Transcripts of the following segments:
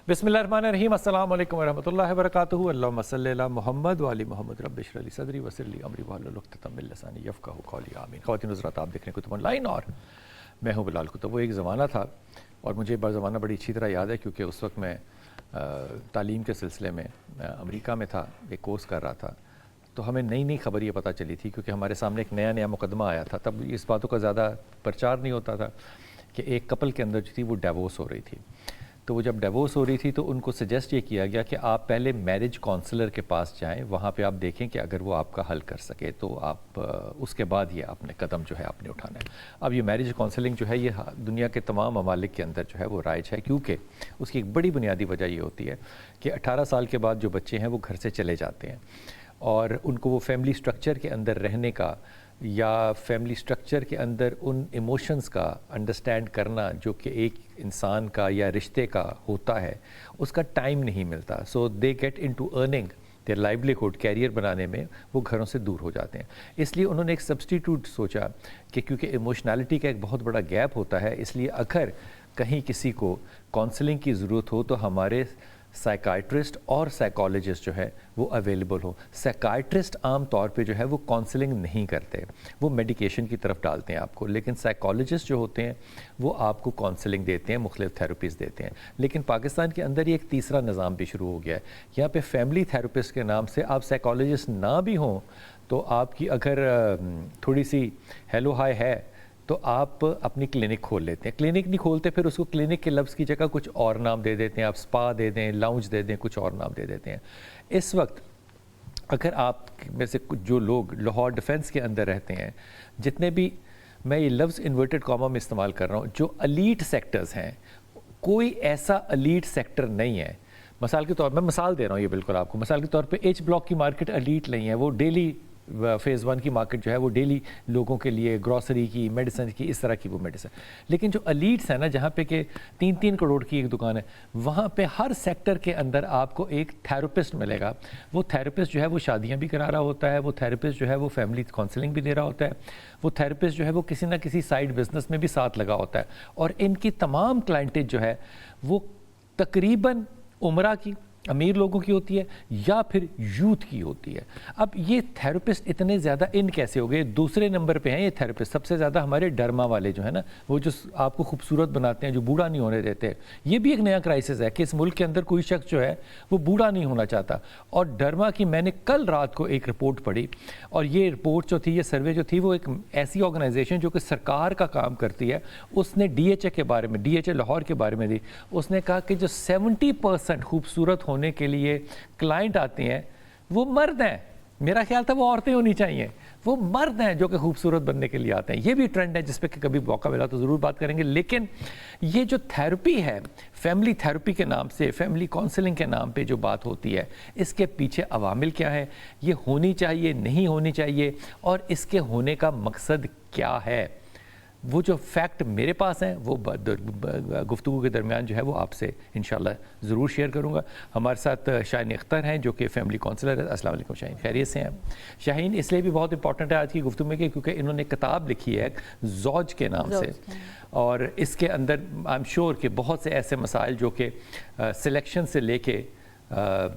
بسم اللہ الرحمن الرحیم، السلام علیکم ورحمۃ اللہ وبرکاتہ۔ اللہم صلی علی محمد وعلی محمد، رب اشرح لی صدری ویسر لی امری واحلل عقدۃ من لسانی یفقہوا قولی، آمین۔ خواتین حضرات، آپ دیکھ رہے ہیں کتب آن لائن اور میں ہوں بلال کتب۔ وہ ایک زمانہ تھا اور مجھے یہ زمانہ بڑی اچھی طرح یاد ہے کیونکہ اس وقت میں تعلیم کے سلسلے میں امریکہ میں تھا، ایک کورس کر رہا تھا، تو ہمیں نئی نئی خبر یہ پتہ چلی تھی کیونکہ ہمارے سامنے ایک نیا مقدمہ آیا تھا۔ تب اس باتوں کا زیادہ پرچار نہیں ہوتا تھا کہ ایک کپل کے اندر جو تھی وہ ڈیورس ہو رہی تھی۔ تو وہ جب ڈیورس ہو رہی تھی تو ان کو سجیسٹ یہ کیا گیا کہ آپ پہلے میرج کونسلر کے پاس جائیں، وہاں پہ آپ دیکھیں کہ اگر وہ آپ کا حل کر سکے تو آپ اس کے بعد یہ اپنے قدم جو ہے آپ نے اٹھانا ہے۔ اب یہ میرج کونسلنگ جو ہے یہ دنیا کے تمام ممالک کے اندر جو ہے وہ رائج ہے، کیونکہ اس کی ایک بڑی بنیادی وجہ یہ ہوتی ہے کہ 18 سال کے بعد جو بچے ہیں وہ گھر سے چلے جاتے ہیں اور ان کو وہ فیملی سٹرکچر کے اندر رہنے کا یا فیملی سٹرکچر کے اندر ان ایموشنز کا انڈرسٹینڈ کرنا جو کہ ایک انسان کا یا رشتے کا ہوتا ہے، اس کا ٹائم نہیں ملتا۔ So they get into earning their livelihood, career بنانے میں وہ گھروں سے دور ہو جاتے ہیں۔ اس لیے انہوں نے ایک سبسٹیٹیوٹ سوچا کہ کیونکہ ایموشنالٹی کا ایک بہت بڑا گیپ ہوتا ہے، اس لیے اگر کہیں کسی کو کونسلنگ کی ضرورت ہو تو ہمارے سائیکائٹرسٹ اور سائیکالوجسٹ جو ہے وہ اویلیبل ہو۔ سائیکائٹرسٹ عام طور پہ جو ہے وہ کونسلنگ نہیں کرتے، وہ میڈیکیشن کی طرف ڈالتے ہیں آپ کو، لیکن سائیکالوجسٹ جو ہوتے ہیں وہ آپ کو کونسلنگ دیتے ہیں، مختلف تھیراپیز دیتے ہیں۔ لیکن پاکستان کے اندر یہ ایک تیسرا نظام بھی شروع ہو گیا ہے، یہاں پہ فیملی تھیراپسٹ کے نام سے آپ سائیکالوجسٹ نہ بھی ہوں تو آپ کی اگر تھوڑی سی ہیلو ہائی ہے تو آپ اپنی کلینک کھول لیتے ہیں۔ کلینک نہیں کھولتے، پھر اس کو کلینک کے لفظ کی جگہ کچھ اور نام دے دیتے ہیں، آپ سپا دے دیں، لاؤنج دے دیں، کچھ اور نام دے دیتے ہیں۔ اس وقت اگر آپ میں سے جو لوگ لاہور ڈیفنس کے اندر رہتے ہیں، جتنے بھی، میں یہ لفظ انورٹڈ کاما میں استعمال کر رہا ہوں، جو ایلیٹ سیکٹرز ہیں، کوئی ایسا ایلیٹ سیکٹر نہیں ہے۔ مثال کے طور پر میں مثال دے رہا ہوں یہ بالکل آپ کو، مثال کے طور پہ ایچ بلاک کی مارکیٹ ایلیٹ نہیں ہے، وہ ڈیلی فیز 1 کی مارکیٹ جو ہے وہ ڈیلی لوگوں کے لیے گروسری کی، میڈیسن کی، اس طرح کی وہ میڈیسن۔ لیکن جو ایلیٹس ہیں نا، جہاں پہ کہ 3 کروڑ کی ایک دکان ہے، وہاں پہ ہر سیکٹر کے اندر آپ کو ایک تھیراپسٹ ملے گا۔ وہ تھیراپسٹ جو ہے وہ شادیاں بھی کرا رہا ہوتا ہے، وہ تھیراپسٹ جو ہے وہ فیملی کونسلنگ بھی دے رہا ہوتا ہے، وہ تھیراپسٹ جو ہے وہ کسی نہ کسی سائیڈ بزنس میں بھی ساتھ لگا ہوتا ہے، اور ان کی تمام کلائنٹیج جو ہے وہ تقریباً عمرہ کی، امیر لوگوں کی ہوتی ہے یا پھر یوتھ کی ہوتی ہے۔ اب یہ تھیراپسٹ اتنے زیادہ ان کیسے ہو گئے؟ دوسرے نمبر پہ ہیں یہ تھیراپسٹ سب سے زیادہ ہمارے ڈرما والے جو ہیں نا، وہ جو آپ کو خوبصورت بناتے ہیں، جو بوڑھا نہیں ہونے دیتے۔ یہ بھی ایک نیا کرائسس ہے کہ اس ملک کے اندر کوئی شخص جو ہے وہ بوڑھا نہیں ہونا چاہتا۔ اور ڈرما کی میں نے کل رات کو ایک رپورٹ پڑھی، اور یہ رپورٹ جو تھی، یہ سروے جو تھی، وہ ایک ایسی آرگنائزیشن جو کہ سرکار کا کام کرتی ہے، اس نے ڈی ایچ اے کے بارے میں، ڈی ایچ اے لاہور کے بارے میں دی۔ اس نے کہا کہ جو 70% خوبصورت ہونے کے لیے کلائنٹ آتے ہیں وہ مرد ہیں۔ میرا خیال تھا وہ عورتیں ہونی چاہیے، وہ مرد ہیں جو کہ خوبصورت بننے کے لیے آتے ہیں۔ یہ بھی ٹرینڈ ہے جس پہ کہ کبھی موقع ملا تو ضرور بات کریں گے۔ لیکن یہ جو تھیراپی ہے، فیملی تھیراپی کے نام سے، فیملی کونسلنگ کے نام پہ جو بات ہوتی ہے، اس کے پیچھے عوامل کیا ہے، یہ ہونی چاہیے، نہیں ہونی چاہیے، اور اس کے ہونے کا مقصد کیا ہے، وہ جو فیکٹ میرے پاس ہیں وہ گفتگو کے درمیان جو ہے وہ آپ سے انشاءاللہ ضرور شیئر کروں گا۔ ہمارے ساتھ شاہین اختر ہیں جو کہ فیملی کونسلر ہے۔ السلام علیکم شاہین، خیریت سے ہیں؟ شاہین اس لیے بھی بہت امپورٹنٹ ہے آج کی گفتگو میں کہ کیونکہ انہوں نے کتاب لکھی ہے زوج کے نام سے، اور اس کے اندر آئی ایم شیور کہ بہت سے ایسے مسائل جو کہ سلیکشن سے لے کے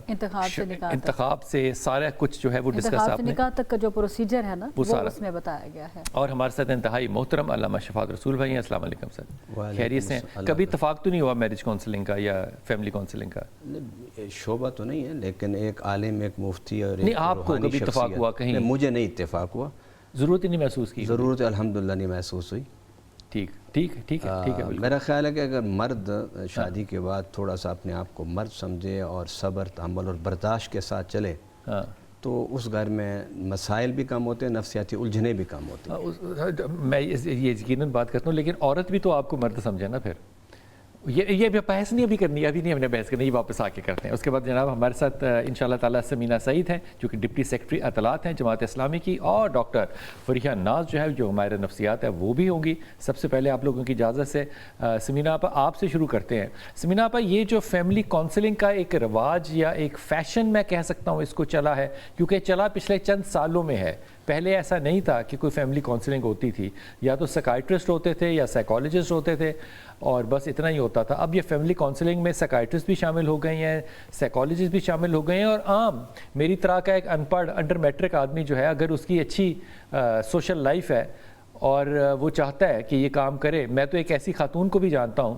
انتخاب سے سارا کچھ جو ہے وہ ڈسکس آپ نے، نکاح تک کا جو پروسیجر ہے نا وہ اس میں بتایا گیا ہے۔ اور ہمارے ساتھ انتہائی محترم علامہ شفاعت رسول بھائی ہیں۔ السلام علیکم سر، خیریت سے ہیں؟ کبھی اتفاق تو نہیں ہوا میرج کونسلنگ کا یا فیملی کونسلنگ کا؟ شعبہ تو نہیں ہے، لیکن ایک عالم، ایک مفتی اور نہیں، آپ کو کبھی اتفاق ہوا کہیں؟ مجھے نہیں اتفاق ہوا، ضرورت ہی نہیں محسوس کی؟ ضرورت الحمدللہ نہیں محسوس ہوئی۔ ٹھیک ہے۔ میرا خیال ہے کہ اگر مرد شادی کے بعد تھوڑا سا اپنے آپ کو مرد سمجھے اور صبر، تحمل اور برداشت کے ساتھ چلے تو اس گھر میں مسائل بھی کم ہوتے ہیں، نفسیاتی الجھنیں بھی کم ہوتی ہیں۔ میں یہ یقیناً بات کرتا ہوں، لیکن عورت بھی تو آپ کو مرد سمجھے نا۔ پھر یہ بحث نہیں ابھی کرنی، ابھی نہیں ہم نے بحث کرنی، یہ واپس آ کے کرتے ہیں۔ اس کے بعد جناب ہمارے ساتھ انشاءاللہ تعالیٰ سمینہ سعید ہیں جو کہ ڈپٹی سیکرٹری اطلاعات ہیں جماعت اسلامی کی، اور ڈاکٹر فریحہ ناز جو ہے جو ہمارے نفسیات ہے وہ بھی ہوں گی۔ سب سے پہلے آپ لوگوں کی اجازت سے سمینہ آپا آپ سے شروع کرتے ہیں۔ سمینہ آپا، یہ جو فیملی کونسلنگ کا ایک رواج یا ایک فیشن میں کہہ سکتا ہوں اس کو چلا ہے، کیونکہ چلا پچھلے چند سالوں میں ہے، پہلے ایسا نہیں تھا کہ کوئی فیملی کونسلنگ ہوتی تھی، یا تو سائیکائٹرسٹ ہوتے تھے یا سائیکالوجسٹ ہوتے تھے اور بس اتنا ہی ہوتا تھا. اب یہ فیملی کونسلنگ میں سائیکائٹرسٹ بھی شامل ہو گئے ہیں، سائیکالوجسٹ بھی شامل ہو گئے ہیں، اور عام میری طرح کا ایک ان پڑھ انڈر میٹرک آدمی جو ہے، اگر اس کی اچھی سوشل لائف ہے اور وہ چاہتا ہے کہ یہ کام کرے. میں تو ایک ایسی خاتون کو بھی جانتا ہوں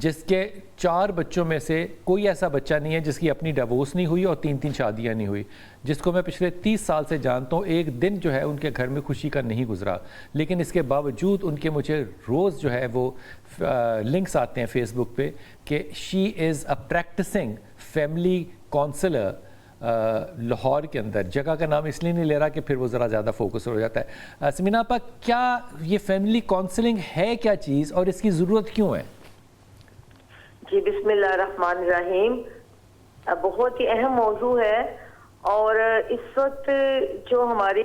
جس کے 4 بچوں میں سے کوئی ایسا بچہ نہیں ہے جس کی اپنی ڈیورس نہیں ہوئی اور 3 شادیاں نہیں ہوئی، جس کو میں پچھلے 30 سال سے جانتا ہوں. ایک دن جو ہے ان کے گھر میں خوشی کا نہیں گزرا، لیکن اس کے باوجود ان کے مجھے روز جو ہے وہ لنکس آتے ہیں فیس بک پہ کہ شی از a practising family counsellor Lahore کے اندر. جگہ کا نام اس لیے نہیں لے رہا کہ پھر وہ ذرا زیادہ فوکس ہو جاتا ہے. سمینا آپا، کیا یہ فیملی کونسلنگ ہے کیا چیز اور اس کی ضرورت کیوں ہے؟ جی بسم اللہ الرحمن الرحیم. بہت ہی اہم موضوع ہے، اور اس وقت جو ہمارے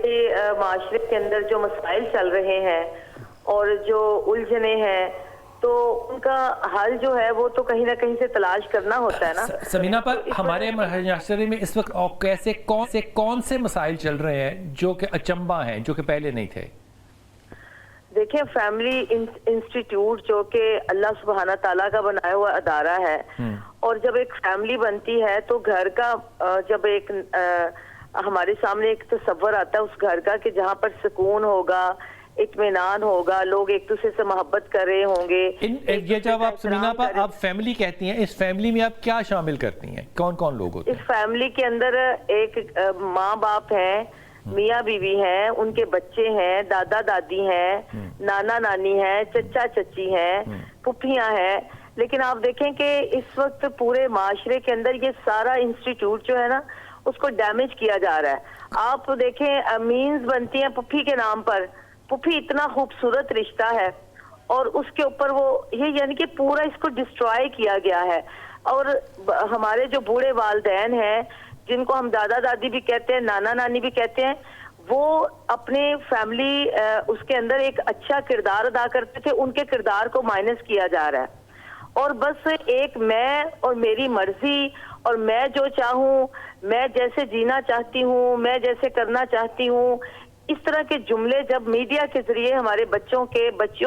معاشرے کے اندر جو مسائل چل رہے ہیں اور جو الجھنے ہیں، تو ان کا حل جو ہے وہ تو کہیں نہ کہیں سے تلاش کرنا ہوتا ہے نا. سمینا پر ہمارے معاشرے میں اس وقت کیسے کون سے مسائل چل رہے ہیں جو کہ اچنبھا ہیں، جو کہ پہلے نہیں تھے؟ دیکھیں، فیملی انسٹیٹیوٹ جو کہ اللہ سبحانہ تعالیٰ کا بنایا ہوا ادارہ ہے، اور جب ایک فیملی بنتی ہے تو گھر کا جب ایک ہمارے سامنے ایک تصور آتا ہے اس گھر کا کہ جہاں پر سکون ہوگا، اطمینان ہوگا، لوگ ایک دوسرے سے محبت کر رہے ہوں گے. یہ جب آپ سمینا پر آپ فیملی کہتی ہیں، اس فیملی میں آپ کیا شامل کرتی ہیں؟ کون کون لوگ ہوتے ہیں اس فیملی کے اندر؟ ایک ماں باپ ہیں، میاں بیوی ہیں، ان کے بچے ہیں، دادا دادی ہیں، نانا نانی ہیں، چچا چچی ہیں، پھپھیاں ہیں. لیکن آپ دیکھیں کہ اس وقت پورے معاشرے کے اندر یہ سارا انسٹیٹیوٹ جو ہے نا اس کو ڈیمیج کیا جا رہا ہے. آپ دیکھیں مینز بنتی ہیں پھپھی کے نام پر. پھپھی اتنا خوبصورت رشتہ ہے اور اس کے اوپر وہ یہ یعنی کہ پورا اس کو ڈسٹرائے کیا گیا ہے. اور ہمارے جو بوڑھے والدین ہیں جن کو ہم دادا دادی بھی کہتے ہیں، نانا نانی بھی کہتے ہیں، وہ اپنے فیملی اس کے اندر ایک اچھا کردار ادا کرتے تھے، ان کے کردار کو مائنس کیا جا رہا ہے. اور بس ایک میں اور میری مرضی اور میں جو چاہوں، میں جیسے جینا چاہتی ہوں، میں جیسے کرنا چاہتی ہوں، اس طرح کے جملے جب میڈیا کے ذریعے ہمارے بچیوں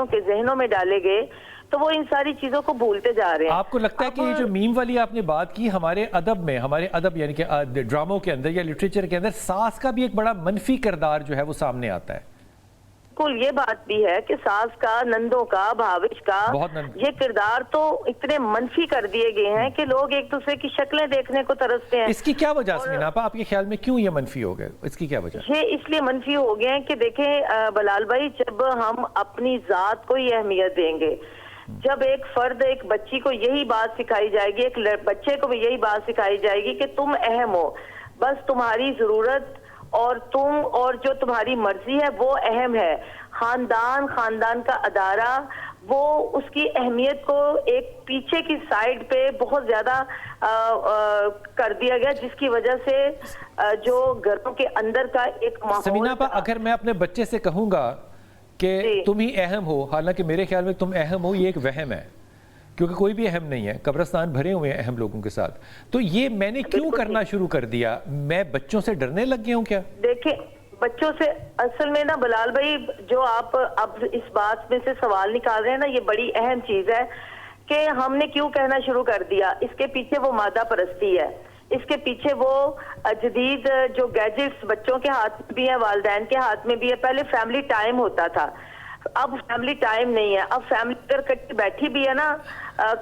کے ذہنوں میں ڈالے گئے تو وہ ان ساری چیزوں کو بھولتے جا رہے ہیں. آپ کو لگتا ہے کہ یہ جو میم والی آپ نے بات کی، ہمارے ادب یعنی کہ ڈراموں کے اندر یا لٹریچر کے اندر ساس کا بھی ایک بڑا منفی کردار جو ہے وہ سامنے آتا ہے؟ بالکل، یہ بات بھی ہے کہ ساس کا، نندوں کا، بھاوش کا یہ کردار تو اتنے منفی کر دیے گئے ہیں کہ لوگ ایک دوسرے کی شکلیں دیکھنے کو ترستے ہیں. اس کی کیا وجہ سمینا آپا، آپ کے خیال میں کیوں یہ منفی ہو گئے؟ اس کی کیا وجہ؟ یہ اس لیے منفی ہو گئے ہیں کہ دیکھیں بلال بھائی، جب ہم اپنی ذات کو ہی اہمیت دیں گے، جب ایک فرد ایک بچی کو یہی بات سکھائی جائے گی، ایک بچے کو بھی یہی بات سکھائی جائے گی کہ تم اہم ہو، بس تمہاری ضرورت اور تم اور جو تمہاری مرضی ہے وہ اہم ہے. خاندان کا ادارہ وہ اس کی اہمیت کو ایک پیچھے کی سائیڈ پہ بہت زیادہ کر دیا گیا، جس کی وجہ سے جو گھروں کے اندر کا ایک ماحول. سمینا پا، اگر میں اپنے بچے سے کہوں گا کہ تم ہی اہم ہو، حالانکہ میرے خیال میں تم اہم ہو، یہ ایک وہم ہے، کیونکہ کوئی بھی اہم نہیں ہے، قبرستان بھرے ہوئے ہیں اہم لوگوں کے ساتھ. تو یہ میں نے کیوں کرنا شروع کر دیا؟ میں بچوں سے ڈرنے لگ گیا ہوں کیا؟ دیکھیں، بچوں سے اصل میں نا بلال بھائی، جو آپ اب اس بات میں سے سوال نکال رہے ہیں نا، یہ بڑی اہم چیز ہے کہ ہم نے کیوں کہنا شروع کر دیا. اس کے پیچھے وہ مادہ پرستی ہے، اس کے پیچھے وہ جدید جو گیجٹس بچوں کے ہاتھ میں بھی ہیں، والدین کے ہاتھ میں بھی ہے. پہلے فیملی ٹائم ہوتا تھا، اب فیملی ٹائم نہیں ہے. اب فیملی اگر کٹی بیٹھی بھی ہے نا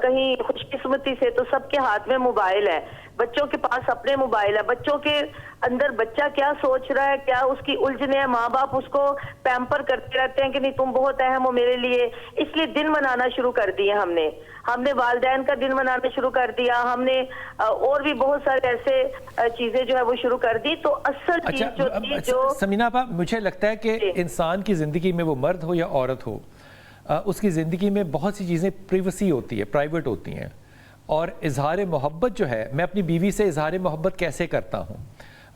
کہیں خوش قسمتی سے، تو سب کے ہاتھ میں موبائل ہے، بچوں کے پاس اپنے موبائل ہے. بچوں کے اندر بچہ کیا سوچ رہا ہے، کیا اس کی الجھنے ہیں، ماں باپ اس کو پیمپر کرتے رہتے ہیں کہ نہیں تم بہت اہم ہو میرے لیے. اس لیے دن منانا شروع کر دیے ہم نے والدین کا دن منانا شروع کر دیا، ہم نے اور بھی بہت سارے ایسے چیزیں جو ہے وہ شروع کر دی. تو اصل چیز جو تھی جو سمینا پا، مجھے لگتا ہے کہ انسان کی زندگی میں وہ مرد ہو یا عورت ہو، اس کی زندگی میں بہت سی چیزیں پریویسی ہوتی ہے، پرائیویٹ ہوتی ہیں. اور اظہار محبت جو ہے، میں اپنی بیوی سے اظہار محبت کیسے کرتا ہوں،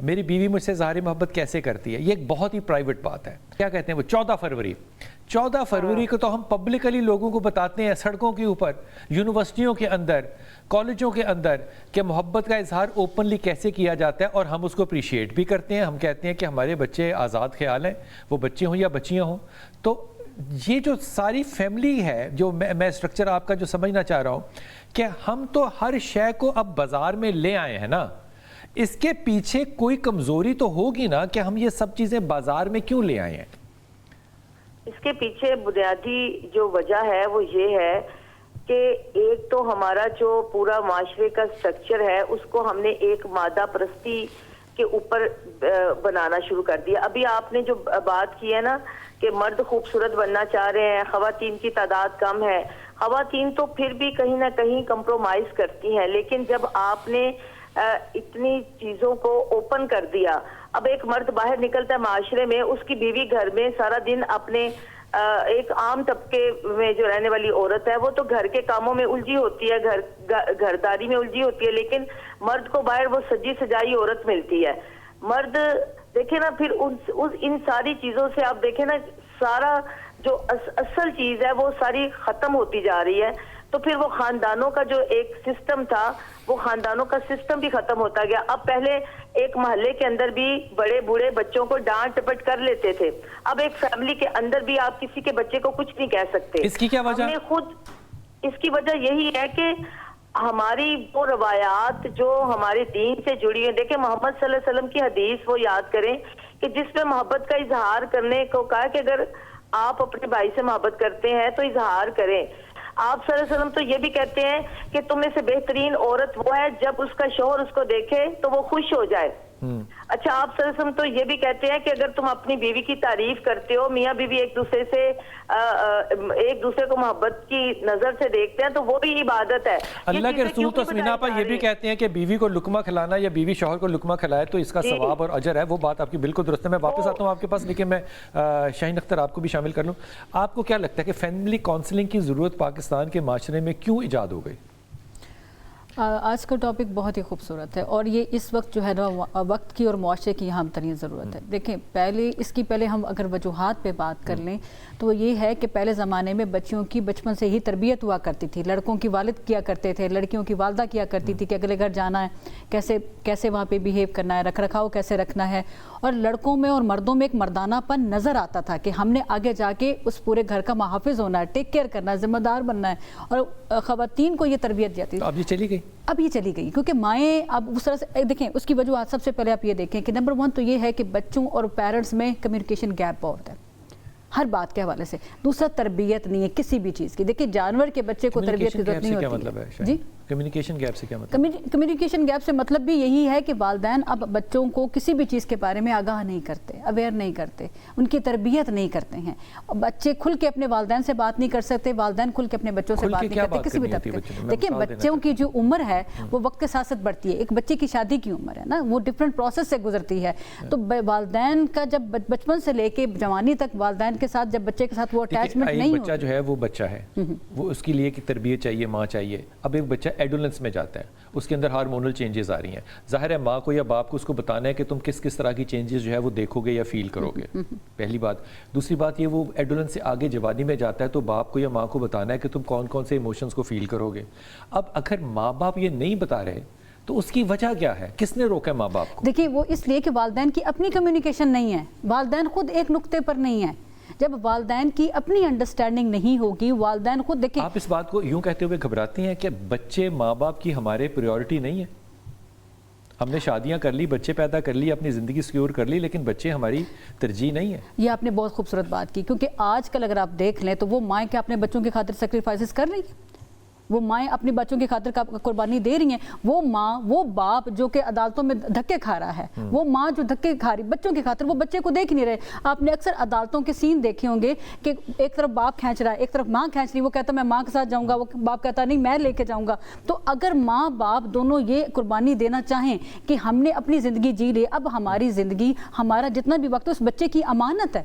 میری بیوی مجھ سے اظہار محبت کیسے کرتی ہے، یہ ایک بہت ہی پرائیویٹ بات ہے. کیا کہتے ہیں وہ 14 فروری کو تو ہم پبلکلی لوگوں کو بتاتے ہیں سڑکوں کے اوپر، یونیورسٹیوں کے اندر، کالجوں کے اندر، کہ محبت کا اظہار اوپنلی کیسے کیا جاتا ہے، اور ہم اس کو اپریشیٹ بھی کرتے ہیں. ہم کہتے ہیں کہ ہمارے بچے آزاد خیال ہیں، وہ بچے ہوں یا بچیاں ہوں. تو یہ جو ساری فیملی ہے، جو میں اسٹرکچر آپ کا جو سمجھنا چاہ رہا ہوں کہ ہم تو ہر شے کو اب بازار میں لے آئے ہیں نا، اس کے پیچھے کوئی کمزوری تو ہوگی نا کہ ہم یہ سب چیزیں بازار میں کیوں لے آئے ہیں؟ اس کے پیچھے بنیادی جو وجہ ہے وہ یہ ہے کہ ایک تو ہمارا جو پورا معاشرے کا سٹرکچر ہے اس کو ہم نے ایک مادہ پرستی کے اوپر بنانا شروع کر دیا. ابھی آپ نے جو بات کی ہے نا کہ مرد خوبصورت بننا چاہ رہے ہیں، خواتین کی تعداد کم ہے. خواتین تو پھر بھی کہیں نہ کہیں کمپرومائز کرتی ہیں، لیکن جب آپ نے اتنی چیزوں کو اوپن کر دیا، اب ایک مرد باہر نکلتا ہے معاشرے میں، اس کی بیوی گھر میں سارا دن اپنے ایک عام طبقے میں جو رہنے والی عورت ہے وہ تو گھر کے کاموں میں الجھی ہوتی ہے، گھرداری میں الجھی ہوتی ہے، لیکن مرد کو باہر وہ سجی سجائی عورت ملتی ہے. مرد دیکھیں نا پھر ان ساری چیزوں سے آپ دیکھیں نا سارا جو اصل چیز ہے وہ ساری ختم ہوتی جا رہی ہے. تو پھر وہ خاندانوں کا جو ایک سسٹم تھا وہ خاندانوں کا سسٹم بھی ختم ہوتا گیا. اب پہلے ایک محلے کے اندر بھی بڑے بوڑھے بچوں کو ڈانٹ ٹپٹ کر لیتے تھے، اب ایک فیملی کے اندر بھی آپ کسی کے بچے کو کچھ نہیں کہہ سکتے. اس کی کیا وجہ؟ اس کی وجہ یہی ہے کہ ہماری وہ روایات جو ہمارے دین سے جڑی ہیں. دیکھیں محمد صلی اللہ علیہ وسلم کی حدیث وہ یاد کریں کہ جس میں محبت کا اظہار کرنے کو کہا کہ اگر آپ اپنے بھائی سے محبت کرتے ہیں تو اظہار کریں. آپ صلی اللہ علیہ وسلم تو یہ بھی کہتے ہیں کہ تم میں سے بہترین عورت وہ ہے جب اس کا شوہر اس کو دیکھے تو وہ خوش ہو جائے. اچھا آپ صلی اللہ علیہ وسلم تو یہ بھی کہتے ہیں کہ اگر تم اپنی بیوی کی تعریف کرتے ہو، میاں بیوی ایک دوسرے کو محبت کی نظر سے دیکھتے ہیں تو وہ بھی عبادت ہے. اللہ کے رسول تو سمینا پر یہ بھی کہتے ہیں کہ بیوی کو لقمہ کھلانا یا بیوی شوہر کو لقمہ کھلائے تو اس کا ثواب اور اجر ہے. وہ بات آپ کی بالکل درست ہے. میں واپس آتا ہوں آپ کے پاس، لیکن میں شاہین اختر آپ کو بھی شامل کر لوں. آپ کو کیا لگتا ہے کہ فیملی کاؤنسلنگ کی ضرورت پاکستان کے معاشرے میں کیوں ایجاد ہو گئی؟ آج کا ٹاپک بہت ہی خوبصورت ہے اور یہ اس وقت جو ہے نا وقت کی اور معاشرے کی اہم ترین ضرورت ہے. دیکھیں پہلے ہم اگر وجوہات پہ بات کر لیں تو یہ ہے کہ پہلے زمانے میں بچیوں کی بچپن سے ہی تربیت ہوا کرتی تھی. لڑکوں کی والد کیا کرتے تھے، لڑکیوں کی والدہ کیا کرتی تھی کہ اگلے گھر جانا ہے کیسے وہاں پہ بیہیو کرنا ہے، رکھ رکھاؤ کیسے رکھنا ہے. اور لڑکوں میں اور مردوں میں ایک مردانہ پن نظر آتا تھا کہ ہم نے آگے جا کے اس پورے گھر کا محافظ ہونا ہے، ٹیک کیئر کرنا ہے، ذمہ دار بننا ہے. اور خواتین کو یہ تربیت جاتی تھی. اب یہ چلی گئی کیونکہ مائیں اب اس طرح سے دیکھیں. اس کی وجوہات سب سے پہلے آپ یہ دیکھیں کہ نمبر 1 تو یہ ہے کہ بچوں اور پیرنٹس میں کمیونیکیشن گیپ بہت ہے ہر بات کے حوالے سے. دوسرا تربیت نہیں ہے کسی بھی چیز کی. دیکھیں جانور کے بچے کو تربیت کی ضرورت نہیں ہوتی ہے. جی کمیونیکیشن گیپ سے کیا مطلب؟ کمیونیکیشن گیپ سے مطلب بھی یہی ہے کہ والدین اب بچوں کو کسی بھی چیز کے بارے میں آگاہ نہیں کرتے، اویئر نہیں کرتے، ان کی تربیت نہیں کرتے ہیں. بچے کھل کے اپنے والدین سے بات نہیں کر سکتے، والدین کھل کے اپنے بچوں سے بات نہیں کرتے کسی بھی طرح کے. دیکھیں بچوں کی جو عمر ہے وہ وقت کے ساتھ ساتھ بڑھتی ہے. ایک بچے کی شادی کی عمر ہے نا، وہ ڈفرینٹ پروسیس سے گزرتی ہے. تو والدین کا جب بچپن سے لے کے جوانی تک والدین کے ساتھ جب بچے کے ساتھ وہ اٹیچمنٹ نہیں ہوتی. بچہ جو ہے وہ بچہ ہے، وہ اس کے لیے کی تربیت چاہیے، ماں چاہیے. اب ایک بچہ ایڈولنس میں جاتا ہے، اس کے اندر ہارمونل چینجز آ رہی ہیں. ظاہر ہے ماں کو یا باپ کو اس کو بتانا ہے کہ تم کس طرح کی چینجز جو ہے وہ دیکھو گے یا فیل کرو گے. پہلی بات. دوسری بات یہ وہ ایڈولنس سے آگے جوانی میں جاتا ہے تو باپ کو یا ماں کو بتانا ہے کہ تم کون سے ایموشنز کو فیل کرو گے. اب اگر ماں باپ یہ نہیں بتا رہے تو اس کی وجہ کیا ہے؟ کس نے روکا ہے ماں باپ کو؟ دیکھیں وہ اس لیے کہ والدین کی اپنی کمیونیکیشن نہیں ہے، والدین خود ایک نقطے پر نہیں ہے. جب والدین کی اپنی انڈرسٹینڈنگ نہیں ہوگی، والدین خود دیکھیں. آپ اس بات کو یوں کہتے ہوئے گھبراتے ہیں کہ بچے ماں باپ کی ہمارے پریورٹی نہیں ہے؟ ہم نے شادیاں کر لی، بچے پیدا کر لی، اپنی زندگی سیکیور کر لی، لیکن بچے ہماری ترجیح نہیں ہے. یہ آپ نے بہت خوبصورت بات کی کیونکہ آج کل اگر آپ دیکھ لیں تو وہ مائیں کیا اپنے بچوں کی خاطر سیکریفائسز کر رہی ہیں؟ وہ مائیں اپنے بچوں کی خاطر قربانی دے رہی ہیں. وہ ماں وہ باپ جو کہ عدالتوں میں دھکے کھا رہا ہے، وہ ماں جو دھکے کھا رہی بچوں کی خاطر، وہ بچے کو دیکھ نہیں رہے. آپ نے اکثر عدالتوں کے سین دیکھے ہوں گے کہ ایک طرف باپ کھینچ رہا ہے، ایک طرف ماں کھینچ رہی، وہ کہتا میں ماں کے ساتھ جاؤں گا، وہ باپ کہتا نہیں میں لے کے جاؤں گا. تو اگر ماں باپ دونوں یہ قربانی دینا چاہیں کہ ہم نے اپنی زندگی جی لی، اب ہماری زندگی ہمارا جتنا بھی وقت ہے اس بچے کی امانت ہے.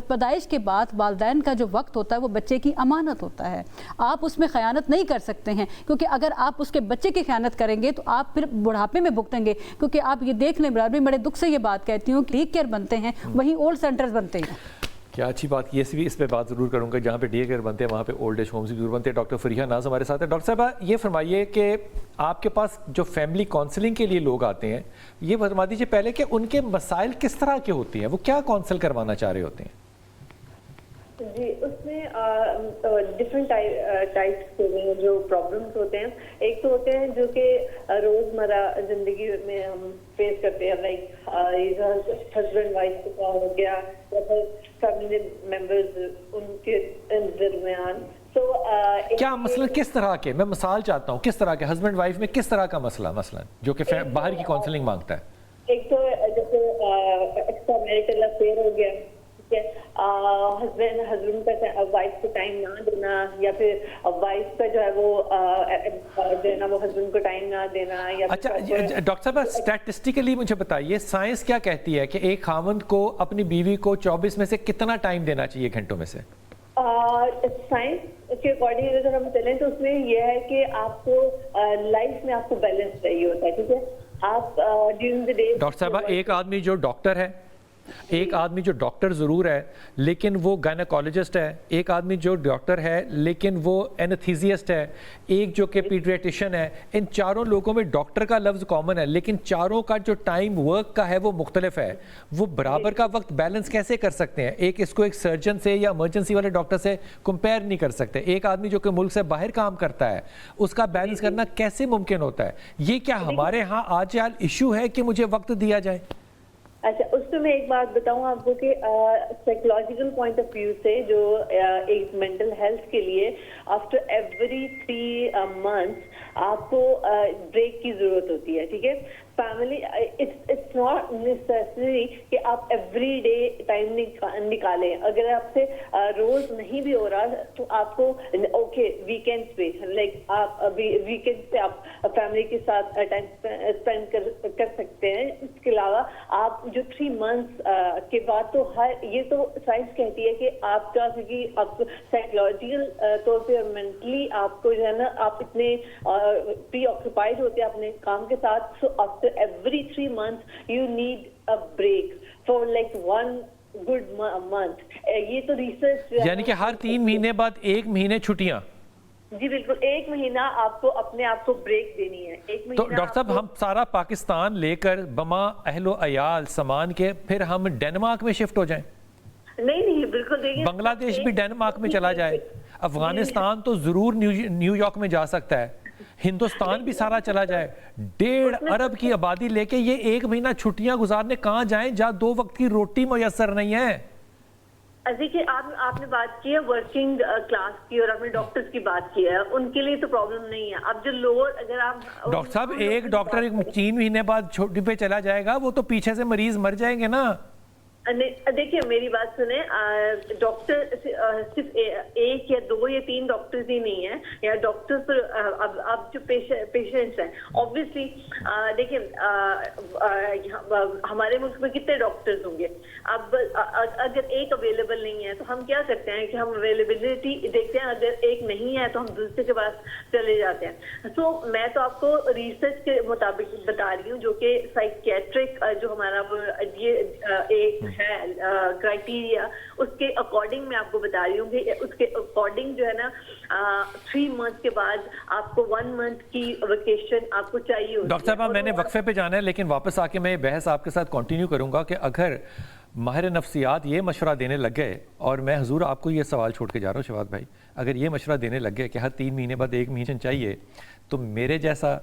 پیدائش کے بعد والدین کا جو وقت ہوتا ہے وہ بچے کی امانت ہوتا ہے. آپ اس میں خیانت نہیں کر سکتے ہیں، کیونکہ اگر آپ اس کے بچے کی خیانت کریں گے تو آپ پھر بڑھاپے میں بھگتیں گے. کیونکہ آپ یہ دیکھ لیں برابر، بڑے دکھ سے یہ بات کہتی ہوں، ڈے کیئر بنتے ہیں وہیں اولڈ سینٹرز بنتے ہیں. کیا اچھی بات کی. اس پہ بات ضرور کروں گا. جہاں پہ ڈے کیئر بنتے ہیں وہاں پہ اولڈ ایج ہومز بھی ضرور بنتے ہیں. ڈاکٹر فریحہ ناز ہمارے ساتھ ہے. ڈاکٹر صاحبہ یہ فرمائیے کہ آپ کے پاس جو فیملی کاؤنسلنگ کے لیے لوگ آتے ہیں، یہ فرما دیجیے پہلے کہ ان کے مسائل کس طرح کے ہوتے ہیں، وہ کیا کاؤنسل کروانا چاہ رہے ہوتے ہیں؟ جی، اس میں ڈفرینٹ ٹائپس کے جو پرابلمس ہوتے ہیں. ایک تو ہوتے ہیں جو کہ روزمرہ زندگی میں ہم فیس کرتے ہیں، لائک ہسبینڈ وائف کا ہو گیا یا پھر فیملی ممبرز ان کے درمیان. کیا مثلا کس طرح کے، میں مثال چاہتا ہوں، کس طرح کے ہسبینڈ وائف میں کس طرح کا مسئلہ مثلا جو کہ باہر کی کاؤنسلنگ مانگتا ہے؟ ایک تو جیسے ایکسٹرا میریٹل افیئر ہو گیا، ہسبینڈ کا وائف کو ٹائم نہ دینا، یا پھر وائف کا جو ہے وہ دینا وہ ہسبینڈ کو ٹائم نہ دینا. اچھا ڈاکٹر صاحب اسٹیٹسٹیکلی مجھے بتائیے، سائنس کیا کہتی ہے کہ ایک خاوند کو اپنی بیوی کو 24 میں سے کتنا ٹائم دینا چاہیے گھنٹوں میں سے؟ سائنس کے اکارڈنگ اگر ہم چلیں تو اس میں یہ ہے کہ آپ کو لائف میں آپ کو بیلنس چاہیے ہوتا ہے. ٹھیک ہے، آپ ڈیورنگ دی ڈے. ڈاکٹر صاحبہ ایک آدمی جو ڈاکٹر ہے، ایک آدمی جو ڈاکٹر ضرور ہے لیکن وہ گائنیکالوجسٹ ہے، ایک آدمی جو ڈاکٹر ہے لیکن وہ اینتھیزیسٹ ہے، ایک جو کہ پیڈیاٹیشین ہے. ان چاروں لوگوں میں ڈاکٹر کا لفظ کامن ہے لیکن چاروں کا جو ٹائم ورک کا ہے وہ مختلف ہے. وہ برابر کا وقت بیلنس کیسے کر سکتے ہیں؟ ایک اس کو ایک سرجن سے یا ایمرجنسی والے ڈاکٹر سے کمپیئر نہیں کر سکتے. ایک آدمی جو کہ ملک سے باہر کام کرتا ہے اس کا بیلنس کرنا کیسے ممکن ہوتا ہے؟ یہ کیا ہمارے ہاں آج کل ایشو ہے کہ مجھے وقت دیا جائے؟ اچھا، اس میں ایک بات بتاؤں آپ کو کہ سائیکولوجیکل پوائنٹ آف ویو سے جو ایک مینٹل ہیلتھ کے لیے آفٹر ایوری 3 months آپ کو بریک کی ضرورت ہوتی ہے. ٹھیک ہے، فیملی اٹس ناٹ نیسیسری کہ آپ ایوری ڈے ٹائم نکالیں. اگر آپ سے روز نہیں بھی ہو رہا تو آپ کو اوکے ویکینڈ پہ، لائک آپ ویکینڈ پہ آپ فیملی کے ساتھ ٹائم اسپینڈ کر سکتے ہیں. اس کے علاوہ آپ جو 3 months کے بعد تو یہ تو سائنس کہتی ہے کہ آپ کا، کیونکہ آپ سائیکولوجیکل طور پہ اور مینٹلی آپ کو جو ہے نا آپ اتنے پری آکوپائڈ ہوتے ہیں اپنے کام کے ساتھ. سو after every 3 months you need a break for like 1 good month. یہ تو ریسرچ یعنی کہ ہر 3 مہینے بعد 1 مہینے چھٹیاں. جی بالکل، 1 مہینہ آپ کو اپنے آپ کو بریک دینی ہے. 1 مہینہ. تو ڈاکٹر صاحب ہم سارا پاکستان لے کر بما اہل و عیال سامان کے پھر ہم ڈینمارک میں شفٹ ہو جائیں؟ نہیں بالکل. دیکھیں بنگلہ دیش بھی ڈینمارک میں چلا جائے، افغانستان تو ضرور نیو یارک میں جا سکتا ہے، ہندوستان بھی سارا چلا جائے. 1.5 ارب کی آبادی لے کے یہ 1 مہینہ چھٹیاں گزارنے کہاں جائیں جہاں 2 وقت کی روٹی میسر نہیں ہے؟ دیکھیے آپ نے بات کی ہے ورکنگ کلاس کی اور آپ نے ڈاکٹرز کی بات کی ہے، ان کے لیے تو پرابلم نہیں ہے. اب جو لوور، اگر آپ ڈاکٹر صاحب ایک ڈاکٹر 3 مہینے بعد چھٹی پہ چلا جائے گا، وہ تو پیچھے سے مریض مر جائیں گے نا. دیکھیے میری بات سنیں، ڈاکٹر صرف 1 یا 2 یا 3 ڈاکٹرز ہی نہیں ہیں، یا ڈاکٹرز اب جو پیشنٹس ہیں اوبویسلی. دیکھیں ہمارے ملک میں کتنے ڈاکٹرز ہوں گے؟ اب اگر ایک اویلیبل نہیں ہے تو ہم کیا کرتے ہیں کہ ہم اویلیبلٹی دیکھتے ہیں، اگر ایک نہیں ہے تو ہم دوسرے کے پاس چلے جاتے ہیں. سو میں تو آپ کو ریسرچ کے مطابق بتا رہی ہوں، جو کہ سائکیٹرک جو ہمارا یہ ایک ہے کرائٹیریا، اس کے اکارڈنگ میں آپ کو بتا رہی ہوں کہ اس کے اکارڈنگ جو ہے نا 3 months کے بعد آپ کو 1 month کی ویکیشن آپ کو چاہیے ہوتی ہے. ڈاکٹر صاحب میں نے وقفے پہ جانا ہے لیکن واپس آ کے میں بحث آپ کے ساتھ کنٹینیو کروں گا کہ اگر ماہر نفسیات یہ مشورہ دینے لگ گئے، اور میں حضور آپ کو یہ سوال چھوڑ کے جا رہا ہوں شفاعت بھائی، اگر یہ مشورہ دینے لگ گئے کہ ہر 3 مہینے بعد 1 مہینہ چاہیے، تو میرے جیسا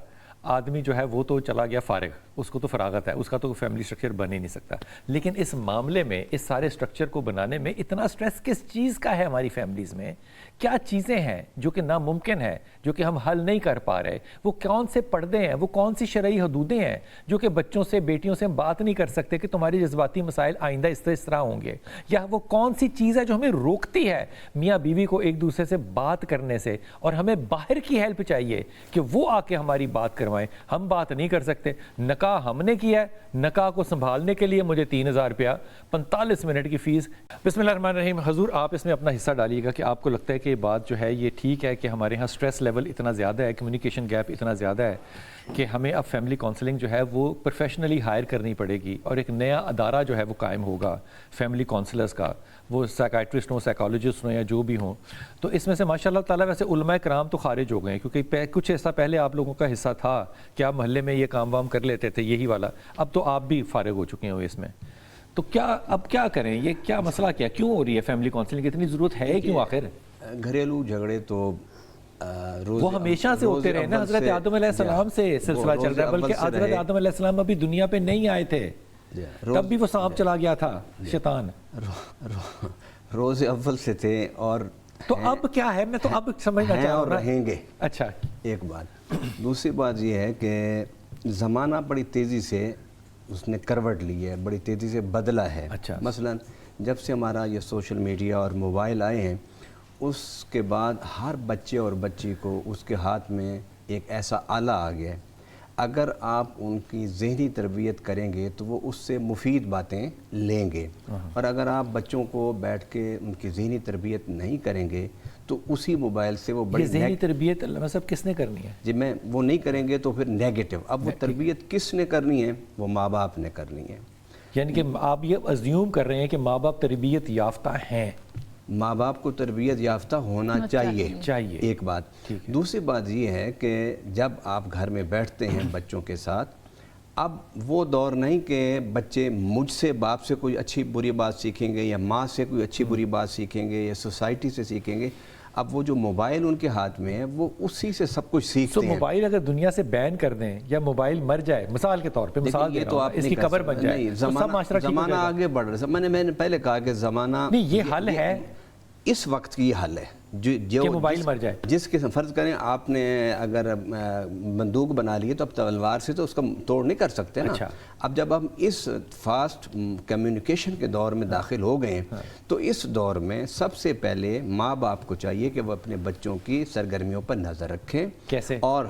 آدمی جو ہے وہ تو چلا گیا فارغ، اس کو تو فراغت ہے، اس کا تو فیملی سٹرکچر بن ہی نہیں سکتا. لیکن اس معاملے میں، اس سارے سٹرکچر کو بنانے میں اتنا سٹریس کس چیز کا ہے ہماری فیملیز میں؟ کیا چیزیں ہیں جو کہ ناممکن ہے، جو کہ ہم حل نہیں کر پا رہے؟ وہ کون سے پردے ہیں، وہ کون سی شرعی حدودیں ہیں جو کہ بچوں سے، بیٹیوں سے ہم بات نہیں کر سکتے کہ تمہاری جذباتی مسائل آئندہ اس طرح ہوں گے؟ یا وہ کون سی چیز ہے جو ہمیں روکتی ہے میاں بیوی کو ایک دوسرے سے بات کرنے سے، اور ہمیں باہر کی ہیلپ چاہیے کہ وہ آ کے ہماری بات کروائیں؟ ہم بات نہیں کر سکتے. نکاح نکاح ہم نے کیا ہے, نکاح کو سنبھالنے کے لیے مجھے 3000 روپیہ 45 منٹ کی فیس. بسم اللہ الرحمن الرحیم. حضور آپ اس میں اپنا حصہ ڈالیے گا کہ آپ کو لگتا ہے کہ یہ بات جو ہے یہ ٹھیک ہے کہ ہمارے ہاں سٹریس لیول اتنا زیادہ ہے, کمیونیکیشن گیپ اتنا زیادہ ہے کہ ہمیں اب فیملی کونسلنگ جو ہے وہ پروفیشنلی ہائر کرنی پڑے گی, اور ایک نیا ادارہ جو ہے وہ قائم ہوگا فیملی کونسلرز کا, وہ سائیکائٹرسٹ ہوں, سائیکالوجسٹ ہوں یا جو بھی ہوں. تو اس میں سے ماشاء اللہ تعالیٰ ویسے علماء کرام تو خارج ہو گئے ہیں, کیونکہ کچھ ایسا پہلے آپ لوگوں کا حصہ تھا کہ آپ محلے میں یہ کام وام کر لیتے تھے یہی والا, اب تو آپ بھی فارغ ہو چکے ہیں اس میں. تو اب کیا کریں, یہ کیا مسئلہ کیا کیوں ہو رہی ہے فیملی کونسلنگ, اتنی ضرورت ہے کیوں آخر؟ گھریلو جھگڑے تو وہ ہمیشہ سے ہوتے رہے نا, حضرت آدم علیہ السلام سے سلسلہ چل رہا ہے, بلکہ حضرت آدم علیہ السلام ابھی دنیا پہ نہیں آئے تھے تب بھی وہ سانپ چلا گیا تھا شیطان, روز اول سے تھے. اور تو اب کیا ہے, میں تو اب سمجھنا چاہ رہا ہوں. رہیں گے. اچھا ایک بات. دوسری بات یہ ہے کہ زمانہ بڑی تیزی سے اس نے کروٹ لی ہے, بڑی تیزی سے بدلا ہے. مثلا جب سے ہمارا یہ سوشل میڈیا اور موبائل آئے ہیں, اس کے بعد ہر بچے اور بچی کو اس کے ہاتھ میں ایک ایسا آلہ آ گیا ہے. اگر آپ ان کی ذہنی تربیت کریں گے تو وہ اس سے مفید باتیں لیں گے, اور اگر آپ بچوں کو بیٹھ کے ان کی ذہنی تربیت نہیں کریں گے تو اسی موبائل سے وہ بڑی ذہنی تربیت علامہ صاحب کس نے کرنی ہے؟ جی وہ نہیں کریں گے تو پھر نیگیٹو. اب وہ تربیت کس نے کرنی ہے؟ وہ ماں باپ نے کرنی ہے. یعنی کہ آپ یہ ازیوم کر رہے ہیں کہ ماں باپ تربیت یافتہ ہیں؟ ماں باپ کو تربیت یافتہ ہونا چاہیے ایک بات. دوسری بات یہ ہے کہ جب آپ گھر میں بیٹھتے ہیں بچوں کے ساتھ, اب وہ دور نہیں کہ بچے مجھ سے باپ سے کوئی اچھی بری بات سیکھیں گے یا ماں سے کوئی اچھی بری بات سیکھیں گے یا سوسائٹی سے سیکھیں گے. اب وہ جو موبائل ان کے ہاتھ میں ہے وہ اسی سے سب کچھ سیکھتے ہیں. موبائل اگر دنیا سے بین کر دیں یا موبائل مر جائے مثال کے طور پہ, مثال یہ تو آپ اس کی قبر بن جائے, زمانہ آگے بڑھ رہا ہے. میں نے پہلے کہا کہ زمانہ نہیں, یہ حل ہے اس وقت کی حل ہے جو موبائل مر جائے. جس کے فرض کریں آپ نے اگر بندوق بنا لی ہے تو اب تلوار سے تو اس کا توڑ نہیں کر سکتے نا. اب جب ہم اس فاسٹ کمیونیکیشن کے دور میں داخل ہو گئے ہیں تو اس دور میں سب سے پہلے ماں باپ کو چاہیے کہ وہ اپنے بچوں کی سرگرمیوں پر نظر رکھیں. کیسے؟ اور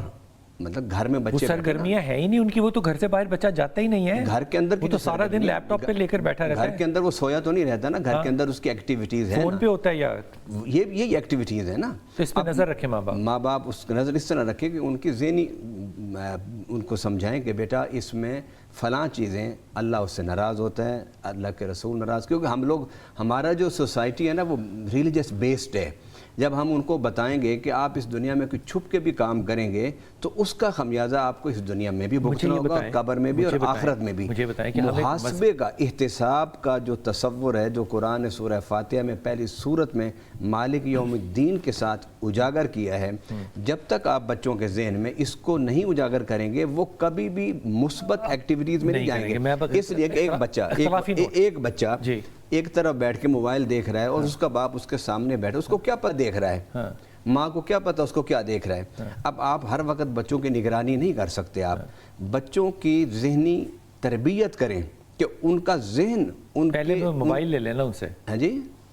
مطلب گھر میں بچے سرگرمیاں ہیں ہی نہیں ان کی, وہ تو گھر سے باہر بچہ جاتا ہی نہیں ہے. گھر کے اندر وہ تو سارا دن لیپ ٹاپ پہ لے کر بیٹھا رہتا ہے. گھر کے اندر وہ سویا تو نہیں رہتا نا, گھر کے اندر اس کی ایکٹیویٹیز ہیں, فون پہ ہوتا ہے یا یہی ایکٹیویٹیز ہیں نا. تو اس پہ نظر رکھیں ماں باپ اس کی نظر اس طرح رکھیں کہ ان کی ذہنی ان کو سمجھائیں کہ بیٹا اس میں فلاں چیزیں اللہ اس سے ناراض ہوتا ہے, اللہ کے رسول ناراض, کیونکہ ہم لوگ ہمارا جو سوسائٹی ہے نا وہ ریلیجس بیسڈ ہے. جب ہم ان کو بتائیں گے کہ آپ اس دنیا میں کوئی چھپ کے بھی کام کریں گے تو اس کا خمیازہ آپ کو اس دنیا میں بھی بھگتنا ہوگا, قبر میں بھی اور آخرت میں بھی. محاسبے کا, احتساب کا جو تصور ہے جو قرآن نے سورہ فاتحہ میں پہلی سورت میں مالک یوم الدین کے ساتھ اجاگر کیا ہے, جب تک آپ بچوں کے ذہن میں اس کو نہیں اجاگر کریں گے وہ کبھی بھی مثبت ایکٹیویٹیز میں نہیں جائیں گے. اس لیے کہ ایک بچہ ایک طرف بیٹھ کے موبائل دیکھ رہا ہے اور اس کا باپ اس کے سامنے بیٹھا, اس کو کیا پتہ دیکھ رہا ہے, ماں کو کیا پتہ اس کو کیا دیکھ رہا ہے. اب آپ ہر وقت بچوں کی نگرانی نہیں کر سکتے, آپ بچوں کی ذہنی تربیت کریں کہ ان کا ذہن پہلے موبائل لے لینا ان سے. ہاں جی,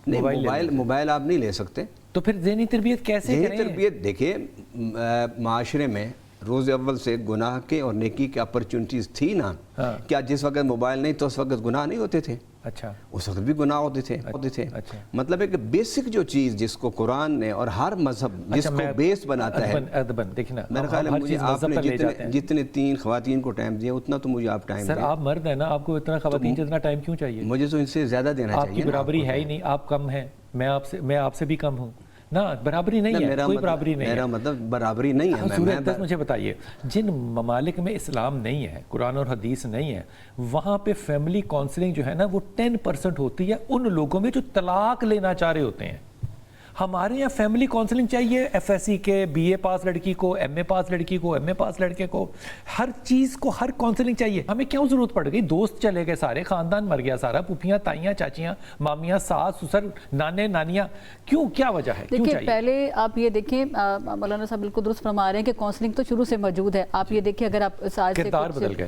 نہیں موبائل آپ نہیں لے سکتے. تو پھر ذہنی تربیت کیسے کریں؟ ذہنی تربیت دیکھیں, معاشرے میں روز اول سے گناہ کے اور نیکی کے اپرچونٹیز تھی نا. کیا جس وقت موبائل نہیں تو اس وقت گناہ نہیں ہوتے تھے؟ اچھا, اس وقت بھی گناہ ہوتے تھے. مطلب ہے کہ بیسک جو چیز جس کو قرآن نے اور ہر مذہب جس کو بیس بناتا ہے, میرا خیال ہے مجھے آپ نے جتنے 3 خواتین کو ٹائم دیا اتنا تو مجھے آپ ٹائم دیں. سر آپ مرد ہیں نا, آپ کو اتنا خواتین جتنا ٹائم کیوں چاہیے؟ مجھے تو ان سے زیادہ دینا چاہیے. آپ کی برابری ہے ہی نہیں, آپ کم ہیں, میں آپ سے بھی کم ہوں نا, برابری نہیں ہے, کوئی برابری نہیں ہے. میرا مطلب برابری نہیں ہے. مجھے بتائیے, جن ممالک میں اسلام نہیں ہے, قرآن اور حدیث نہیں ہے, وہاں پہ فیملی کونسلنگ جو ہے نا وہ 10% ہوتی ہے ان لوگوں میں جو طلاق لینا چاہ رہے ہوتے ہیں. ہمارے یہاں فیملی کونسلنگ چاہیے FSC کے, BA پاس لڑکی کو, MA پاس لڑکی کو, MA پاس لڑکے کو, ہر چیز کو ہر کونسلنگ چاہیے. ہمیں کیوں ضرورت پڑ گئی؟ دوست چلے گئے سارے, خاندان مر گیا سارا, پھوپھیاں, تائیاں, چاچیاں, مامیاں, ساس سسر, نانے نانیاں, کیوں, کیا وجہ ہے؟ دیکھیں پہلے آپ یہ دیکھیں, مولانا صاحب بالکل درست فرما رہے ہیں کہ کونسلنگ تو شروع سے موجود ہے. آپ یہ دیکھیں اگر آپ کردار بدل گئے,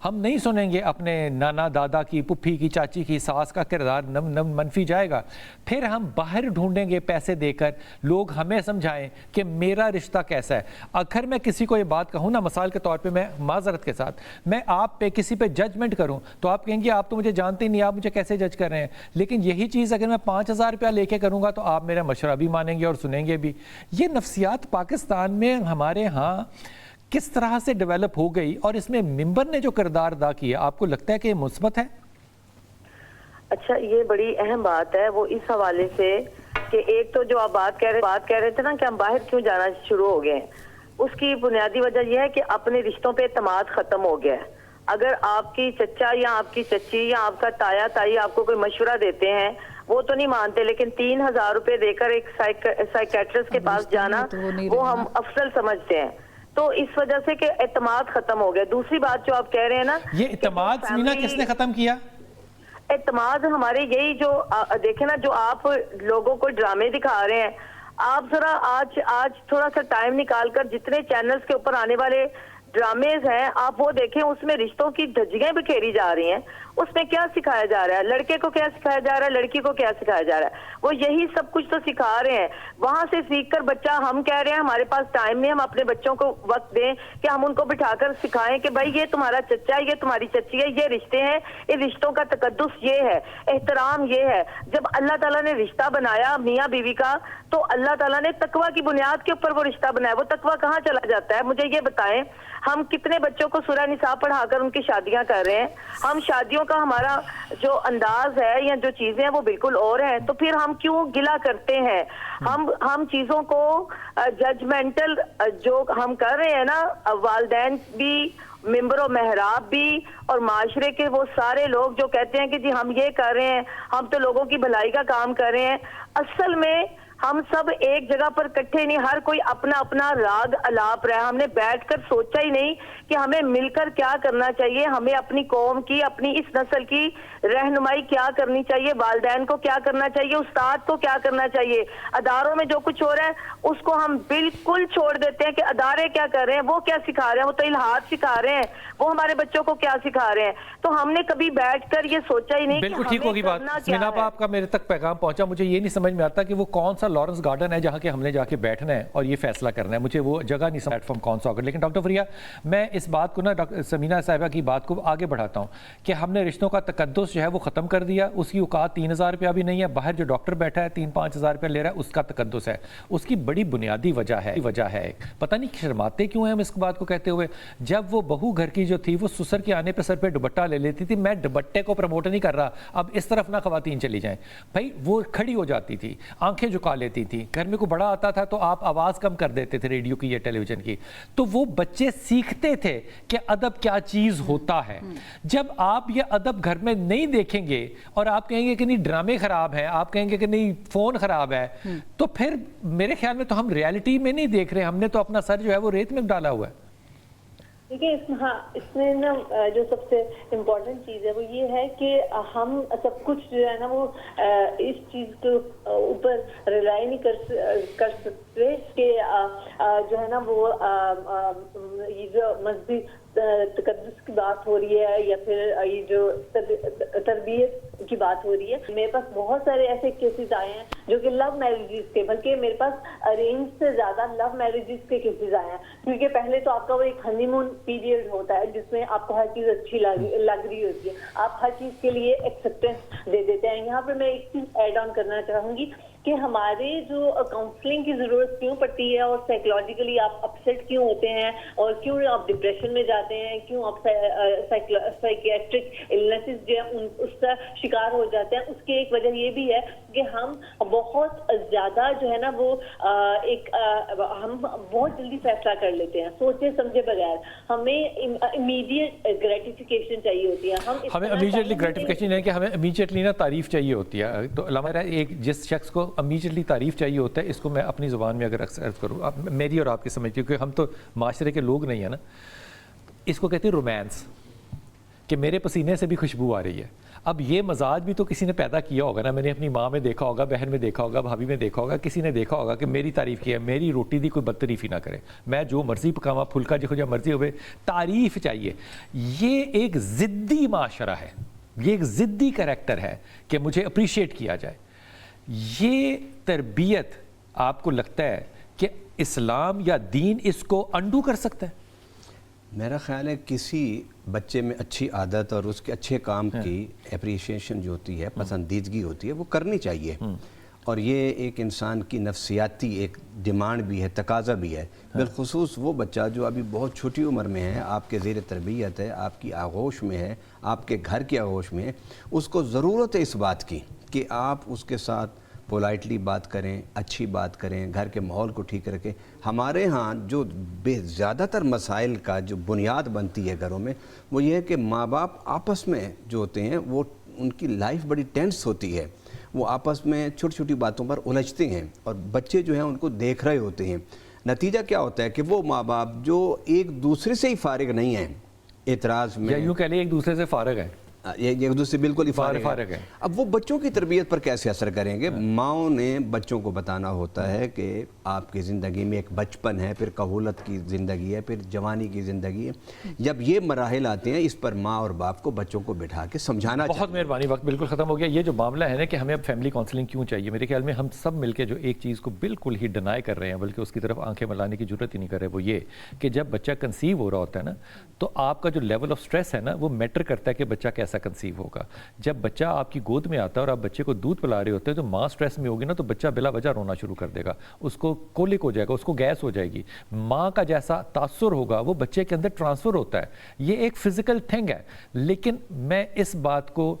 ہم نہیں سنیں گے اپنے نانا دادا کی، پھپھی کی، چاچی کی، ساس کا کردار منفی جائے گا. پھر ہم باہر ڈھونڈیں گے پیسے دے کر، لوگ ہمیں سمجھائیں کہ میرا رشتہ کیسا ہے. اگر میں کسی کو یہ بات کہوں نا، مثال کے طور پہ میں معذرت کے ساتھ میں آپ پہ کسی پہ ججمنٹ کروں تو آپ کہیں گے آپ تو مجھے جانتے ہی نہیں، آپ مجھے کیسے جج کر رہے ہیں. لیکن یہی چیز اگر میں 5,000 روپیہ لے کے کروں گا تو آپ میرا مشورہ بھی مانیں گے اور سنیں گے بھی. یہ نفسیات پاکستان میں ہمارے ہاں کس طرح سے ڈیولپ ہو گئی، اور اس میں ممبر نے جو کردار ادا کیا آپ کو لگتا ہے کہ یہ مثبت ہے؟ اچھا، یہ بڑی اہم بات ہے وہ اس حوالے سے کہ ایک تو جو آپ بات کہہ رہے تھے نا کہ ہم باہر کیوں جانا شروع ہو گئے ہیں، اس کی بنیادی وجہ یہ ہے کہ اپنے رشتوں پہ اعتماد ختم ہو گیا ہے. اگر آپ کی چچا یا آپ کی چچی یا آپ کا تایا تائی آپ کو کوئی مشورہ دیتے ہیں وہ تو نہیں مانتے، لیکن 3,000 روپے دے کر ایک سائیکیٹرسٹ کے پاس جانا وہ ہم افضل سمجھتے ہیں. تو اس وجہ سے کہ اعتماد ختم ہو گیا. دوسری بات جو آپ کہہ رہے ہیں نا، یہ اعتماد سمینا کس نے ختم کیا؟ اعتماد ہمارے یہی جو دیکھیں نا، جو آپ لوگوں کو ڈرامے دکھا رہے ہیں، آپ ذرا آج تھوڑا سا ٹائم نکال کر جتنے چینلز کے اوپر آنے والے ڈرامےز ہیں آپ وہ دیکھیں، اس میں رشتوں کی دھجیاں بکھیری جا رہی ہیں. اس میں کیا سکھایا جا رہا ہے؟ لڑکے کو کیا سکھایا جا رہا ہے، لڑکی کو کیا سکھایا جا رہا ہے؟ وہ یہی سب کچھ تو سکھا رہے ہیں. وہاں سے سیکھ کر بچہ، ہم کہہ رہے ہیں ہمارے پاس ٹائم نہیں، ہم اپنے بچوں کو وقت دیں کہ ہم ان کو بٹھا کر سکھائیں کہ بھائی یہ تمہارا چچا ہے، یہ تمہاری چچی ہے، یہ رشتے ہیں، یہ رشتوں کا تقدس یہ ہے، احترام یہ ہے. جب اللہ تعالیٰ نے رشتہ بنایا میاں بیوی کا تو اللہ تعالیٰ نے تقوی کی بنیاد کے اوپر وہ رشتہ بنایا. وہ تقوی کہاں چلا جاتا ہے؟ مجھے یہ بتائیں، ہم کتنے بچوں کو سورہ نساء پڑھا کر ان کی شادیاں کر رہے ہیں. ہم شادیوں کا ہمارا جو انداز ہے یا جو چیزیں ہیں وہ بالکل اور ہیں. تو پھر ہم کیوں گلا کرتے ہیں؟ ہم چیزوں کو ججمنٹل جو ہم کر رہے ہیں نا، والدین بھی، ممبر و محراب بھی، اور معاشرے کے وہ سارے لوگ جو کہتے ہیں کہ جی ہم یہ کر رہے ہیں، ہم تو لوگوں کی بھلائی کا کام کر رہے ہیں. اصل میں ہم سب ایک جگہ پر اکٹھے نہیں، ہر کوئی اپنا اپنا راگ الاپ رہا ہے. ہم نے بیٹھ کر سوچا ہی نہیں کہ ہمیں مل کر کیا کرنا چاہیے، ہمیں اپنی قوم کی، اپنی اس نسل کی رہنمائی کیا کرنی چاہیے، والدین کو کیا کرنا چاہیے، استاد کو کیا کرنا چاہیے. اداروں میں جو کچھ ہو رہا ہے اس کو ہم بالکل چھوڑ دیتے ہیں کہ ادارے کیا کر رہے ہیں، وہ کیا سکھا رہے ہیں، وہ تو الہاد سکھا رہے ہیں، وہ ہمارے بچوں کو کیا سکھا رہے ہیں. تو ہم نے کبھی بیٹھ کر یہ سوچا ہی نہیں. بالکل ٹھیک ہوگی بات. سمینا آپ کا میرے تک پیغام پہنچا. مجھے یہ نہیں سمجھ میں آتا کہ وہ کون سا لارنس گارڈن ہے جہاں کہ ہم نے جا کے بیٹھنا ہے اور یہ فیصلہ کرنا ہے. مجھے وہ جگہ نہیں، پلیٹ فارم کون سا ہوگا. لیکن ڈاکٹر فریہ، میں اس بات کو نا سمینا صاحبہ کی بات کو آگے بڑھاتا ہوں کہ ہم نے رشتوں کا تقدس جو ہے وہ ختم کر دیا. اس کی اوقات 3,000 روپیہ بھی نہیں ہے. باہر جو ڈاکٹر بیٹھا ہے 3-5 ہزار روپیہ لے رہا ہے، اس کا تقدس ہے. اس کی بڑی بنیادی وجہ ہے پتہ نہیں شرماتے کیوں ہیں ہم اس بات کو کہتے ہوئے. جب وہ بہو گھر کی جو تھی وہ سسر کے آنے پہ سر پہ دوپٹہ لے لیتی تھی. میں دوپٹے کو پروموٹ نہیں کر رہا، اب اس طرف نہ خواتین چلی جائیں بھائی. وہ کھڑی ہو جاتی تھی، آنکھیں جھکا لیتی تھی. گھر میں کوئی بڑا آتا تھا تو آپ آواز کم کر دیتے تھے ریڈیو کی یا ٹیلی ویژن کی. تو وہ بچے سیکھتے تھے کہ ادب کیا چیز ہوتا ہے. جب آپ یہ ادب گھر میں نہیں دیکھیں گے اور آپ کہیں گے کہ نہیں ڈرامے خراب ہیں، آپ کہیں گے کہ نہیں فون خراب ہے، تو پھر میرے خیال میں تو ہم ریالٹی میں نہیں دیکھ رہے. ہم نے تو اپنا سر جو ہے وہ ریت میں ڈالا ہوا ہے. دیکھیے اس میں نا جو سب سے امپورٹنٹ چیز ہے وہ یہ ہے کہ ہم سب کچھ جو ہے نا وہ اس چیز کے اوپر ریلائی نہیں کر سکتے کہ جو ہے نا وہ یہ جو مذہبی تقدس کی بات ہو رہی ہے یا پھر یہ جو تربیت کی بات ہو رہی ہے. میرے پاس بہت سارے ایسے کیسز آئے ہیں جو کہ لو میرجز کے، بلکہ میرے پاس ارینج سے زیادہ لو میرجز کے کیسز آئے ہیں. کیونکہ پہلے تو آپ کا وہ ایک ہنی مون پیریڈ ہوتا ہے جس میں آپ کو ہر چیز اچھی لگ رہی ہوتی ہے، آپ ہر چیز کے لیے ایکسیپٹینس دے دیتے ہیں. یہاں پہ میں ایک چیز ایڈ آن کرنا چاہوں گی کہ ہمارے جو کاؤنسلنگ کی ضرورت کیوں پڑتی ہے اور سائیکولوجیکلی آپ اپسیٹ کیوں ہوتے ہیں اور کیوں آپ ڈپریشن میں جاتے ہیں، کیوں آپ سائیکیٹرک النیسز جو ہے اس کا شکار ہو جاتے ہیں، اس کی ایک وجہ یہ بھی ہے کہ ہم بہت زیادہ جو ہے نا وہ ہم بہت جلدی فیصلہ کر لیتے ہیں سوچے سمجھے بغیر. ہمیں امیڈیٹ گریٹیفیکیشن چاہیے ہوتی ہے. ہمیں امیڈیٹلی گریٹیفیکیشن ہے کہ ہمیں امیڈیٹلی نا تعریف چاہیے ہوتی ہے. تو علامہ ایک جس شخص کو امیڈیٹلی تعریف چاہیے ہوتا ہے، اس کو میں اپنی زبان میں اگر عرض کروں، میری اور آپ کی سمجھ، کیونکہ ہم تو معاشرے کے لوگ نہیں ہیں نا، اس کو کہتے ہیں رومانس، کہ میرے پسینے سے بھی خوشبو آ رہی ہے. اب یہ مزاج بھی تو کسی نے پیدا کیا ہوگا نا. میں نے اپنی ماں میں دیکھا ہوگا, بہن میں دیکھا ہوگا, بھابھی میں دیکھا ہوگا, کسی نے دیکھا ہوگا کہ میری تعریف کی ہے, میری روٹی دی کوئی بد تعریفی نہ کرے, میں جو مرضی پکاواں, پھلکا جو مرضی ہوئے, تعریف چاہیے. یہ ایک ضدی معاشرہ ہے, یہ ایک ضدی کریکٹر ہے کہ مجھے اپریشیٹ کیا جائے. یہ تربیت آپ کو لگتا ہے کہ اسلام یا دین اس کو انڈو کر سکتا ہے؟ میرا خیال ہے کسی بچے میں اچھی عادت اور اس کے اچھے کام کی اپریشیشن جو ہوتی ہے, پسندیدگی ہوتی ہے, وہ کرنی چاہیے. اور یہ ایک انسان کی نفسیاتی ایک ڈیمانڈ بھی ہے, تقاضا بھی ہے. بالخصوص وہ بچہ جو ابھی بہت چھوٹی عمر میں ہے, آپ کے زیر تربیت ہے, آپ کی آغوش میں ہے, آپ کے گھر کی آغوش میں ہے, اس کو ضرورت ہے اس بات کی کہ آپ اس کے ساتھ پولائٹلی بات کریں, اچھی بات کریں, گھر کے ماحول کو ٹھیک رکھیں. ہمارے ہاں جو زیادہ تر مسائل کا جو بنیاد بنتی ہے گھروں میں, وہ یہ ہے کہ ماں باپ آپس میں جو ہوتے ہیں وہ ان کی لائف بڑی ٹینس ہوتی ہے, وہ آپس میں چھوٹی چھوٹی باتوں پر الجھتے ہیں اور بچے جو ہیں ان کو دیکھ رہے ہوتے ہیں. نتیجہ کیا ہوتا ہے کہ وہ ماں باپ جو ایک دوسرے سے ہی فارغ نہیں ہیں اعتراض میں, یا یوں کہہ لیں ایک دوسرے سے فارغ ہیں, ایک دوسرے سے بالکل ہی فارغ ہے. اب وہ بچوں کی تربیت پر کیسے اثر کریں گے؟ ماؤں نے بچوں کو بتانا ہوتا ہے کہ آپ کی زندگی میں ایک بچپن ہے, پھر کہولت کی زندگی ہے, پھر جوانی کی زندگی ہے. جب یہ مراحل آتے ہیں, اس پر ماں اور باپ کو بچوں کو بٹھا کے سمجھانا چاہیے. بہت مہربانی, وقت بالکل ختم ہو گیا. یہ جو معاملہ ہے نا کہ ہمیں اب فیملی کاؤنسلنگ کیوں چاہیے, میرے خیال میں ہم سب مل کے جو ایک چیز کو بالکل ہی ڈینائی کر رہے ہیں, بلکہ اس کی طرف آنکھیں ملانے کی ضرورت ہی نہیں کر رہے, وہ یہ کہ جب بچہ کنسیو ہو رہا ہوتا ہے نا, تو آپ کا جو لیول آف سٹریس ہے نا, وہ میٹر کرتا ہے کہ بچہ کیسا کنسیو ہوگا. جب بچہ آپ کی گود میں آتا ہے اور آپ بچے کو دودھ پلا رہے ہوتے ہیں, تو ماں سٹریس میں ہوگی نا, تو بچہ بلا وجہ رونا شروع کر دے گا, اس کو کولک ہو جائے گا, اس کو گیس ہو جائے گی. ماں کا جیسا تاثر ہوگا وہ بچے کے اندر ٹرانسفر ہوتا ہے. یہ ایک فزیکل تھنگ ہے. لیکن میں اس بات کو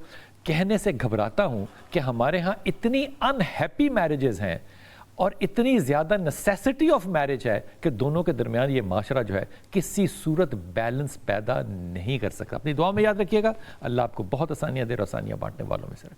کہنے سے گھبراتا ہوں کہ ہمارے ہاں اتنی ان ہیپی میرجز ہیں اور اتنی زیادہ نیسیسٹی آف میرج ہے کہ دونوں کے درمیان یہ معاشرہ جو ہے کسی صورت بیلنس پیدا نہیں کر سکتا. اپنی دعا میں یاد رکھیے گا. اللہ آپ کو بہت آسانیاں دے اور آسانیاں بانٹنے والوں میں سے رکھے.